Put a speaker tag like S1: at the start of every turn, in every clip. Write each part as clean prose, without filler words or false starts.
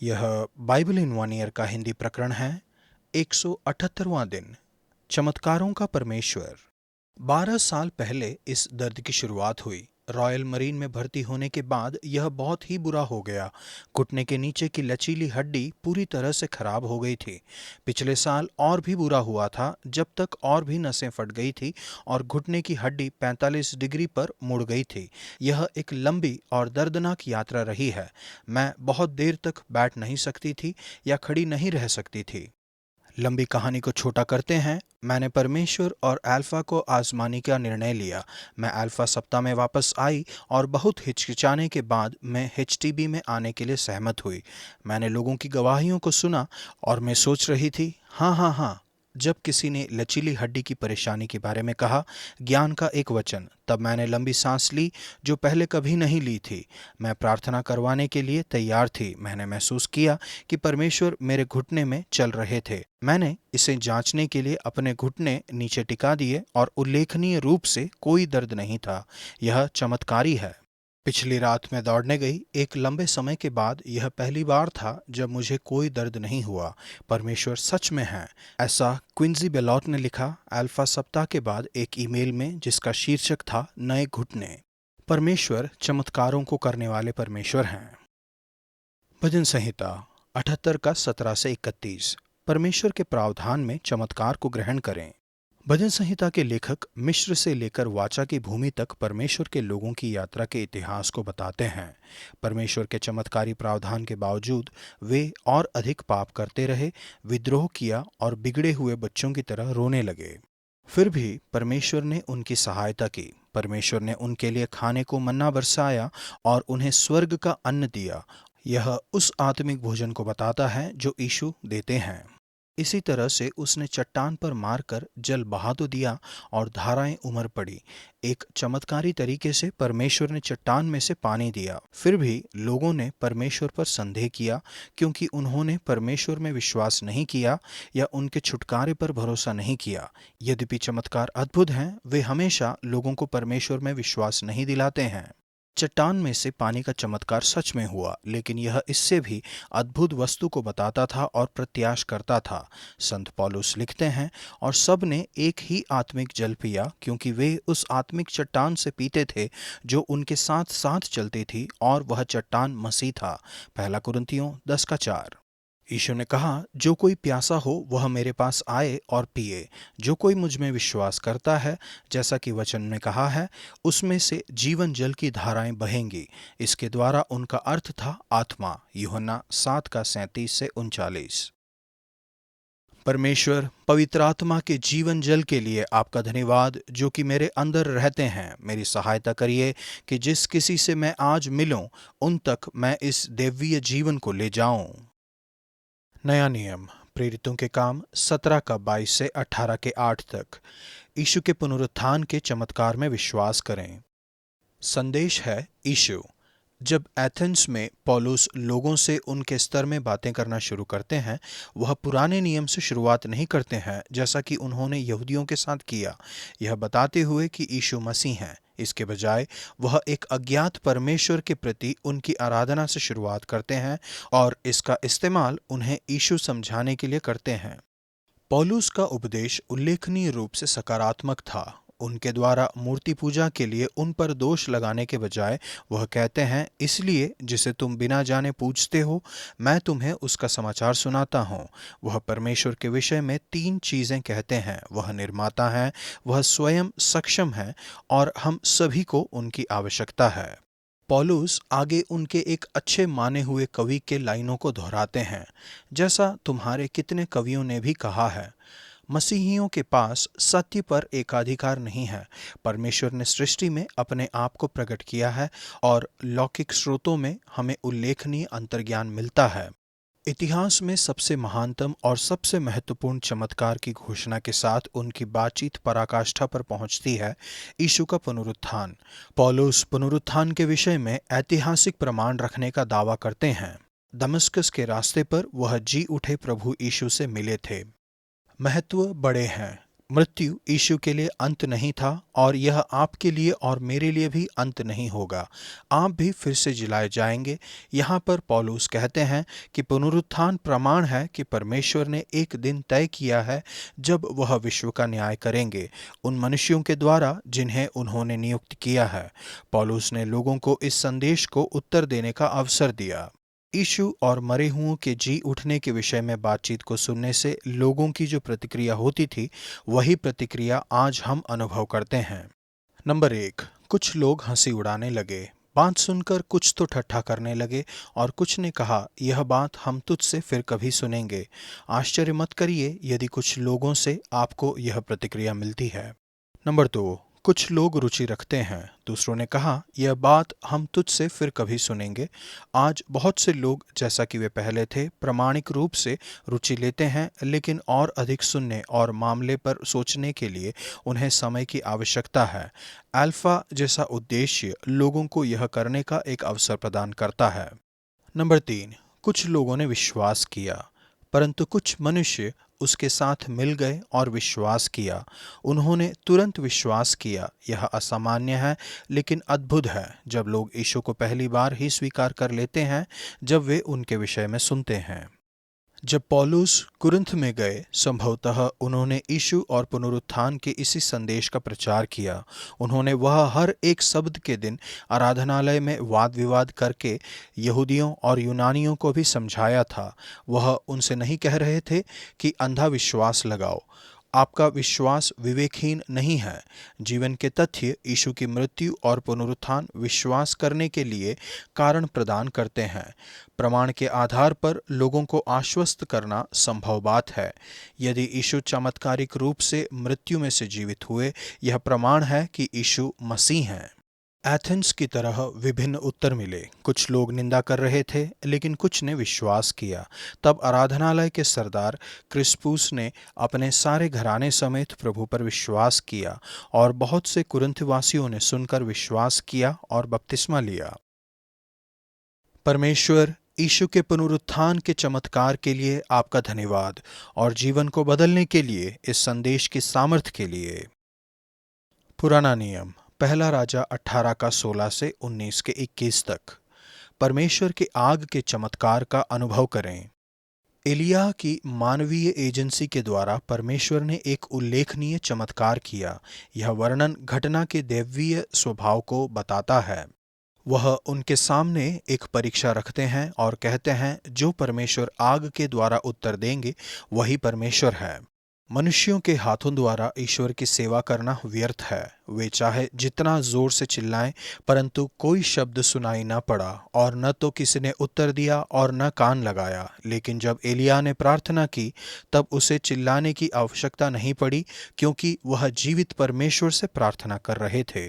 S1: यह Bible in one year का हिंदी प्रकरण है। 178वां दिन। चमत्कारों का परमेश्वर। 12 साल पहले इस दर्द की शुरुआत हुई। रॉयल मरीन में भर्ती होने के बाद यह बहुत ही बुरा हो गया। घुटने के नीचे की लचीली हड्डी पूरी तरह से खराब हो गई थी। पिछले साल और भी बुरा हुआ था, जब तक और भी नसें फट गई थी और घुटने की हड्डी 45 डिग्री पर मुड़ गई थी। यह एक लंबी और दर्दनाक यात्रा रही है। मैं बहुत देर तक बैठ नहीं सकती थी या खड़ी नहीं रह सकती थी। लंबी कहानी को छोटा करते हैं। मैंने परमेश्वर और अल्फा को आजमाने का निर्णय लिया। मैं अल्फा सप्ताह में वापस आई और बहुत हिचकिचाने के बाद मैं एचटीबी में आने के लिए सहमत हुई। मैंने लोगों की गवाहियों को सुना और मैं सोच रही थी, हाँ हाँ हाँ। जब किसी ने लचीली हड्डी की परेशानी के बारे में कहा, ज्ञान का एक वचन, तब मैंने लंबी सांस ली जो पहले कभी नहीं ली थी। मैं प्रार्थना करवाने के लिए तैयार थी। मैंने महसूस किया कि परमेश्वर मेरे घुटने में चल रहे थे। मैंने इसे जांचने के लिए अपने घुटने नीचे टिका दिए और उल्लेखनीय रूप से कोई दर्द नहीं था। यह चमत्कारी है। पिछली रात मैं दौड़ने गई। एक लंबे समय के बाद यह पहली बार था जब मुझे कोई दर्द नहीं हुआ। परमेश्वर सच में है, ऐसा क्विंसी बेलॉट ने लिखा अल्फा सप्ताह के बाद एक ईमेल में, जिसका शीर्षक था नए घुटने। परमेश्वर चमत्कारों को करने वाले परमेश्वर हैं। भजन संहिता 78 का 17 से 31। परमेश्वर के प्रावधान में चमत्कार को ग्रहण करें। भजन संहिता के लेखक मिस्र से लेकर वाचा की भूमि तक परमेश्वर के लोगों की यात्रा के इतिहास को बताते हैं। परमेश्वर के चमत्कारी प्रावधान के बावजूद वे और अधिक पाप करते रहे, विद्रोह किया और बिगड़े हुए बच्चों की तरह रोने लगे। फिर भी परमेश्वर ने उनकी सहायता की। परमेश्वर ने उनके लिए खाने को मन्ना बरसाया और उन्हें स्वर्ग का अन्न दिया। यह उस आत्मिक भोजन को बताता है जो यीशु देते हैं। इसी तरह से उसने चट्टान पर मारकर जल बहा तो दिया और धाराएं उमड़ पड़ी। एक चमत्कारी तरीके से परमेश्वर ने चट्टान में से पानी दिया। फिर भी लोगों ने परमेश्वर पर संदेह किया, क्योंकि उन्होंने परमेश्वर में विश्वास नहीं किया या उनके छुटकारे पर भरोसा नहीं किया। यद्यपि चमत्कार अद्भुत हैं, वे हमेशा लोगों को परमेश्वर में विश्वास नहीं दिलाते हैं। चट्टान में से पानी का चमत्कार सच में हुआ, लेकिन यह इससे भी अद्भुत वस्तु को बताता था और प्रत्याश करता था। संत पौलुस लिखते हैं, और सब ने एक ही आत्मिक जल पिया, क्योंकि वे उस आत्मिक चट्टान से पीते थे जो उनके साथ साथ चलती थी, और वह चट्टान मसीह था। पहला कुरिन्थियों 10:4। यीशु ने कहा, जो कोई प्यासा हो वह मेरे पास आए और पिए। जो कोई मुझ में विश्वास करता है, जैसा कि वचन में कहा है, उसमें से जीवन जल की धाराएं बहेंगी। इसके द्वारा उनका अर्थ था आत्मा। यूहन्ना 7:37-39। परमेश्वर पवित्र आत्मा के जीवन जल के लिए आपका धन्यवाद, जो कि मेरे अंदर रहते हैं। मेरी सहायता करिए कि जिस किसी से मैं आज मिलूं, उन तक मैं इस दैवीय जीवन को ले जाऊं। नया नियम। प्रेरितों के काम 17 का 22 से 18 के 8 तक। यीशु के पुनरुत्थान के चमत्कार में विश्वास करें। संदेश है यीशु। जब एथेंस में पौलुस लोगों से उनके स्तर में बातें करना शुरू करते हैं, वह पुराने नियम से शुरुआत नहीं करते हैं जैसा कि उन्होंने यहूदियों के साथ किया, यह बताते हुए कि यीशु मसीह हैं। इसके बजाय वह एक अज्ञात परमेश्वर के प्रति उनकी आराधना से शुरुआत करते हैं और इसका इस्तेमाल उन्हें यीशु समझाने के लिए करते हैं। पौलुस का उपदेश उल्लेखनीय रूप से सकारात्मक था। उनके द्वारा मूर्ति पूजा के लिए उन पर दोष लगाने के बजाय वह कहते हैं, इसलिए जिसे तुम बिना जाने पूजते हो, मैं तुम्हें उसका समाचार सुनाता हूँ। वह परमेश्वर के विषय में 3 चीज़ें कहते हैं। वह निर्माता है, वह स्वयं सक्षम है, और हम सभी को उनकी आवश्यकता है। पौलुस आगे उनके एक अच्छे माने हुए कवि के लाइनों को दोहराते हैं, जैसा तुम्हारे कितने कवियों ने भी कहा है, मसीहियों के पास सत्य पर एकाधिकार नहीं है। परमेश्वर ने सृष्टि में अपने आप को प्रकट किया है और लौकिक स्रोतों में हमें उल्लेखनीय अंतर्ज्ञान मिलता है। इतिहास में सबसे महानतम और सबसे महत्वपूर्ण चमत्कार की घोषणा के साथ उनकी बातचीत पराकाष्ठा पर पहुंचती है, यीशु का पुनरुत्थान। पौलुस पुनरुत्थान के विषय में ऐतिहासिक प्रमाण रखने का दावा करते हैं। दमिश्क के रास्ते पर वह जी उठे प्रभु यीशु से मिले थे। महत्व बड़े हैं। मृत्यु यीशु के लिए अंत नहीं था और यह आपके लिए और मेरे लिए भी अंत नहीं होगा। आप भी फिर से जिलाए जाएंगे। यहाँ पर पौलुस कहते हैं कि पुनरुत्थान प्रमाण है कि परमेश्वर ने एक दिन तय किया है जब वह विश्व का न्याय करेंगे उन मनुष्यों के द्वारा जिन्हें उन्होंने नियुक्त किया है। पौलुस ने लोगों को इस संदेश को उत्तर देने का अवसर दिया। यीशु और मरे हुओं के जी उठने के विषय में बातचीत को सुनने से लोगों की जो प्रतिक्रिया होती थी वही प्रतिक्रिया आज हम अनुभव करते हैं। नंबर 1, कुछ लोग हंसी उड़ाने लगे। बात सुनकर कुछ तो ठट्ठा करने लगे और कुछ ने कहा, यह बात हम तुझसे फिर कभी सुनेंगे। आश्चर्य मत करिए यदि कुछ लोगों से आपको यह प्रतिक्रिया मिलती है। नंबर 2, कुछ लोग रुचि रखते हैं। दूसरों ने कहा, यह बात हम तुझसे फिर कभी सुनेंगे। आज बहुत से लोग, जैसा कि वे पहले थे, प्रामाणिक रूप से रुचि लेते हैं, लेकिन और अधिक सुनने और मामले पर सोचने के लिए उन्हें समय की आवश्यकता है। अल्फा जैसा उद्देश्य लोगों को यह करने का एक अवसर प्रदान करता है। नंबर 3, कुछ लोगों ने विश्वास किया, परंतु कुछ मनुष्य उसके साथ मिल गए और विश्वास किया। उन्होंने तुरंत विश्वास किया। यह असामान्य है लेकिन अद्भुत है जब लोग यीशु को पहली बार ही स्वीकार कर लेते हैं जब वे उनके विषय में सुनते हैं। जब पौलुस कुरिन्थ में गए, संभवतः उन्होंने यीशु और पुनरुत्थान के इसी संदेश का प्रचार किया। उन्होंने वह हर एक शब्द के दिन आराधनालय में वाद विवाद करके यहूदियों और यूनानियों को भी समझाया था। वह उनसे नहीं कह रहे थे कि अंधा विश्वास लगाओ। आपका विश्वास विवेकहीन नहीं है। जीवन के तथ्य यीशु की मृत्यु और पुनरुत्थान विश्वास करने के लिए कारण प्रदान करते हैं। प्रमाण के आधार पर लोगों को आश्वस्त करना संभव बात है। यदि यीशु चमत्कारिक रूप से मृत्यु में से जीवित हुए, यह प्रमाण है कि यीशु मसीह हैं। एथेंस की तरह विभिन्न उत्तर मिले। कुछ लोग निंदा कर रहे थे लेकिन कुछ ने विश्वास किया। तब आराधनालय के सरदार क्रिस्पुस ने अपने सारे घराने समेत प्रभु पर विश्वास किया और बहुत से कुरिन्थवासियों ने सुनकर विश्वास किया और बपतिस्मा लिया। परमेश्वर, यीशु के पुनरुत्थान के चमत्कार के लिए आपका धन्यवाद और जीवन को बदलने के लिए इस संदेश की सामर्थ्य के लिए। पुराना नियम, पहला राजा 18 का 16 से 19 के 21 तक। परमेश्वर के आग के चमत्कार का अनुभव करें। एलिय्याह की मानवीय एजेंसी के द्वारा परमेश्वर ने एक उल्लेखनीय चमत्कार किया। यह वर्णन घटना के दैवीय स्वभाव को बताता है। वह उनके सामने एक परीक्षा रखते हैं और कहते हैं, जो परमेश्वर आग के द्वारा उत्तर देंगे वही परमेश्वर है। मनुष्यों के हाथों द्वारा ईश्वर की सेवा करना व्यर्थ है। वे चाहे जितना जोर से चिल्लाएं, परंतु कोई शब्द सुनाई न पड़ा और न तो किसी ने उत्तर दिया और न कान लगाया। लेकिन जब एलिय्याह ने प्रार्थना की, तब उसे चिल्लाने की आवश्यकता नहीं पड़ी, क्योंकि वह जीवित परमेश्वर से प्रार्थना कर रहे थे।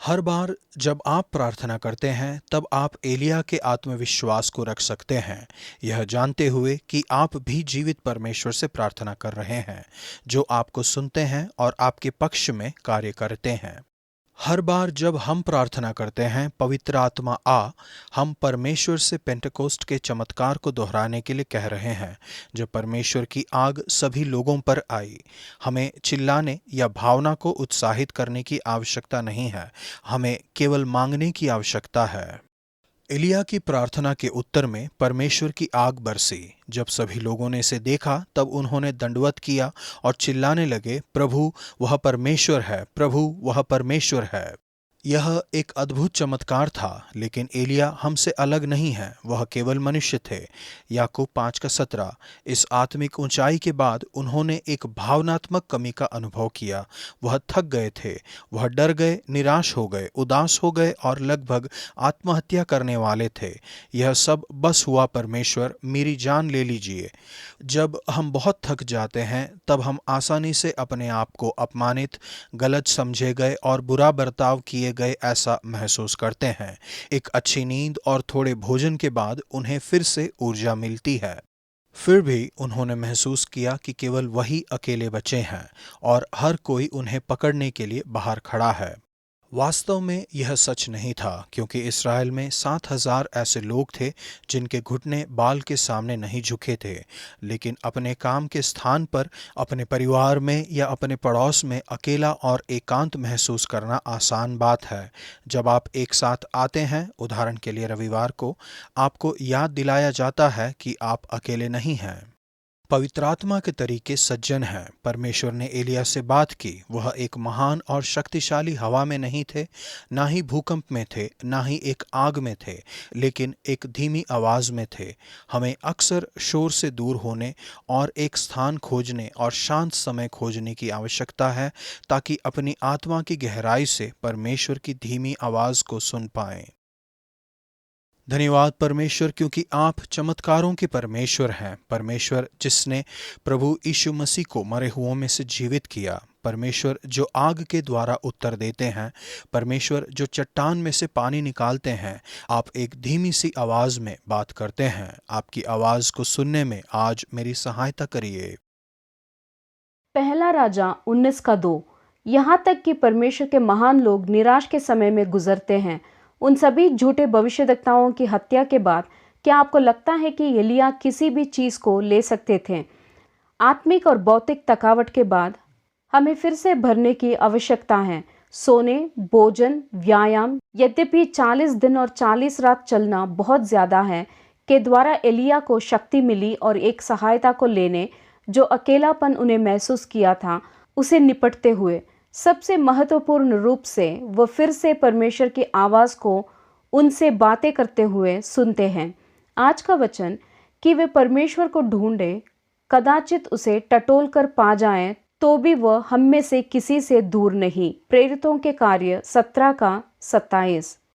S1: हर बार जब आप प्रार्थना करते हैं, तब आप एलिय्याह के आत्मविश्वास को रख सकते हैं, यह जानते हुए कि आप भी जीवित परमेश्वर से प्रार्थना कर रहे हैं, जो आपको सुनते हैं और आपके पक्ष में कार्य करते हैं। हर बार जब हम प्रार्थना करते हैं, पवित्र आत्मा हम परमेश्वर से पेंटेकोस्ट के चमत्कार को दोहराने के लिए कह रहे हैं, जब परमेश्वर की आग सभी लोगों पर आई। हमें चिल्लाने या भावना को उत्साहित करने की आवश्यकता नहीं है, हमें केवल मांगने की आवश्यकता है। एलिय्याह की प्रार्थना के उत्तर में परमेश्वर की आग बरसी। जब सभी लोगों ने इसे देखा, तब उन्होंने दंडवत किया और चिल्लाने लगे, प्रभु वह परमेश्वर है, प्रभु वह परमेश्वर है। यह एक अद्भुत चमत्कार था, लेकिन एलिय्याह हमसे अलग नहीं है, वह केवल मनुष्य थे। याकूब 5 का 17। इस आत्मिक ऊंचाई के बाद उन्होंने एक भावनात्मक कमी का अनुभव किया। वह थक गए थे, वह डर गए, निराश हो गए, उदास हो गए और लगभग आत्महत्या करने वाले थे। यह सब बस हुआ, परमेश्वर मेरी जान ले लीजिए। जब हम बहुत थक जाते हैं, तब हम आसानी से अपने आप को अपमानित, गलत समझे गए और बुरा बर्ताव किए गए ऐसा महसूस करते हैं। एक अच्छी नींद और थोड़े भोजन के बाद उन्हें फिर से ऊर्जा मिलती है। फिर भी उन्होंने महसूस किया कि केवल वही अकेले बचे हैं और हर कोई उन्हें पकड़ने के लिए बाहर खड़ा है। वास्तव में यह सच नहीं था, क्योंकि इस्राएल में 7,000 ऐसे लोग थे जिनके घुटने बाल के सामने नहीं झुके थे। लेकिन अपने काम के स्थान पर, अपने परिवार में या अपने पड़ोस में अकेला और एकांत महसूस करना आसान बात है। जब आप एक साथ आते हैं, उदाहरण के लिए रविवार को, आपको याद दिलाया जाता है कि आप अकेले नहीं हैं। पवित्र आत्मा के तरीके सज्जन हैं। परमेश्वर ने एलिया से बात की। वह एक महान और शक्तिशाली हवा में नहीं थे, ना ही भूकंप में थे, ना ही एक आग में थे, लेकिन एक धीमी आवाज में थे। हमें अक्सर शोर से दूर होने और एक स्थान खोजने और शांत समय खोजने की आवश्यकता है, ताकि अपनी आत्मा की गहराई से परमेश्वर की धीमी आवाज को सुन पाएं। धन्यवाद परमेश्वर, क्योंकि आप चमत्कारों के परमेश्वर हैं। परमेश्वर जिसने प्रभु यीशु मसीह को मरे हुओं में से जीवित किया। परमेश्वर जो आग के द्वारा उत्तर देते हैं। परमेश्वर जो चट्टान में से पानी निकालते हैं। आप एक धीमी सी आवाज में बात करते हैं। आपकी आवाज को सुनने में आज मेरी सहायता करिए।
S2: पहला राजा 19:2। यहाँ तक कि परमेश्वर के महान लोग निराश के समय में गुजरते हैं। उन सभी झूठे भविष्यद्वक्ताओं की हत्या के बाद क्या आपको लगता है कि एलिया किसी भी चीज को ले सकते थे? आत्मिक और भौतिक थकावट के बाद हमें फिर से भरने की आवश्यकता है। सोने, भोजन, व्यायाम, यद्यपि 40 दिन और 40 रात चलना बहुत ज्यादा है, के द्वारा एलिया को शक्ति मिली और एक सहायता को लेने जो अकेलापन उन्हें महसूस किया था, उसे निपटते हुए सबसे महत्वपूर्ण रूप से वह फिर से परमेश्वर की आवाज को उनसे बातें करते हुए सुनते हैं। आज का वचन कि वे परमेश्वर को ढूंढे, कदाचित उसे टटोल कर पा जाएं, तो भी वह हम में से किसी से दूर नहीं। प्रेरितों के कार्य 17 का 27।